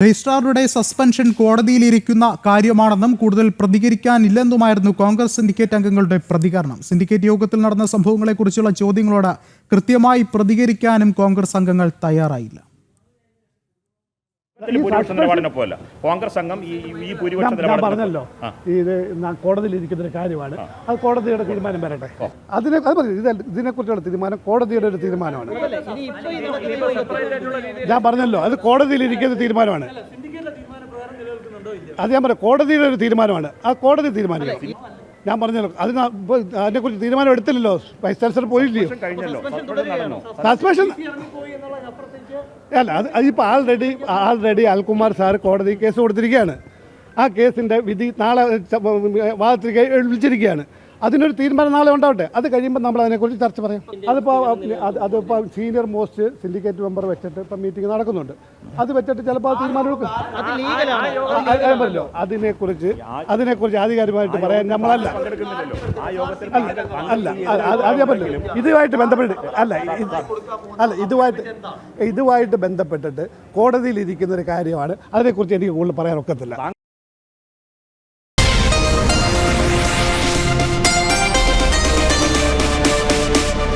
രജിസ്ട്രാറുടെ suspension കോടതിയിലിരിക്കുന്ന കാര്യമാണെന്നും കൂടുതൽ പ്രതികരിക്കാനില്ലെന്നുമായിരുന്നു Congress syndicate അംഗങ്ങളുടെ പ്രതികരണം. സിൻഡിക്കേറ്റ് യോഗത്തിൽ നടന്ന സംഭവങ്ങളെക്കുറിച്ചുള്ള ചോദ്യങ്ങളോട് കൃത്യമായി പ്രതികരിക്കാനും കോൺഗ്രസ് അംഗങ്ങൾ തയ്യാറായില്ല. കോൺഗ്രസ് അംഗം പറഞ്ഞല്ലോ, ഇത് കോടതിയിലിരിക്കുന്ന കാര്യമാണ്. അത് കോടതിയുടെ തീരുമാനം വരട്ടെ. ഇതിനെക്കുറിച്ചുള്ള തീരുമാനം കോടതിയുടെ ഒരു തീരുമാനമാണ്. ഞാൻ പറഞ്ഞല്ലോ, അത് കോടതിയിലിരിക്കുന്ന തീരുമാനമാണ്. അത് ഞാൻ പറയാം, കോടതിയുടെ ഒരു തീരുമാനമാണ്. ആ കോടതി തീരുമാനിക്കും. ഞാൻ പറഞ്ഞല്ലോ, അതിനെക്കുറിച്ച് തീരുമാനം എടുത്തില്ലല്ലോ. വൈസ് ചാൻസലർ പോയില്ലയോ? സസ്പെൻഷൻ അല്ല, അതിപ്പോൾ ആൾറെഡി അൽകുമാർ സാർ കോടതി കേസ് കൊടുത്തിരിക്കുകയാണ്. ആ കേസിൻ്റെ വിധി നാളെ വാദത്തിലേക്ക് വിളിച്ചിരിക്കുകയാണ്. അതിനൊരു തീരുമാനം നാളെ ഉണ്ടാവട്ടെ. അത് കഴിയുമ്പോൾ നമ്മൾ അതിനെക്കുറിച്ച് ചർച്ച പറയാം. അതിപ്പോൾ സീനിയർ മോസ്റ്റ് സിൻഡിക്കേറ്റ് മെമ്പർ വെച്ചിട്ട് ഇപ്പം മീറ്റിംഗ് നടക്കുന്നുണ്ട്. അത് വെച്ചിട്ട് ചിലപ്പോൾ ആ തീരുമാനം എടുക്കും. അതിനെക്കുറിച്ച് ആധികാരികമായിട്ട് പറയാൻ നമ്മളല്ല. ഇതുമായിട്ട് ബന്ധപ്പെട്ട് ഇതുമായിട്ട് ബന്ധപ്പെട്ടിട്ട് കോടതിയിൽ ഇരിക്കുന്ന ഒരു കാര്യമാണ്. അതിനെക്കുറിച്ച് എനിക്ക് കൂടുതൽ പറയാൻ ഒക്കത്തില്ല.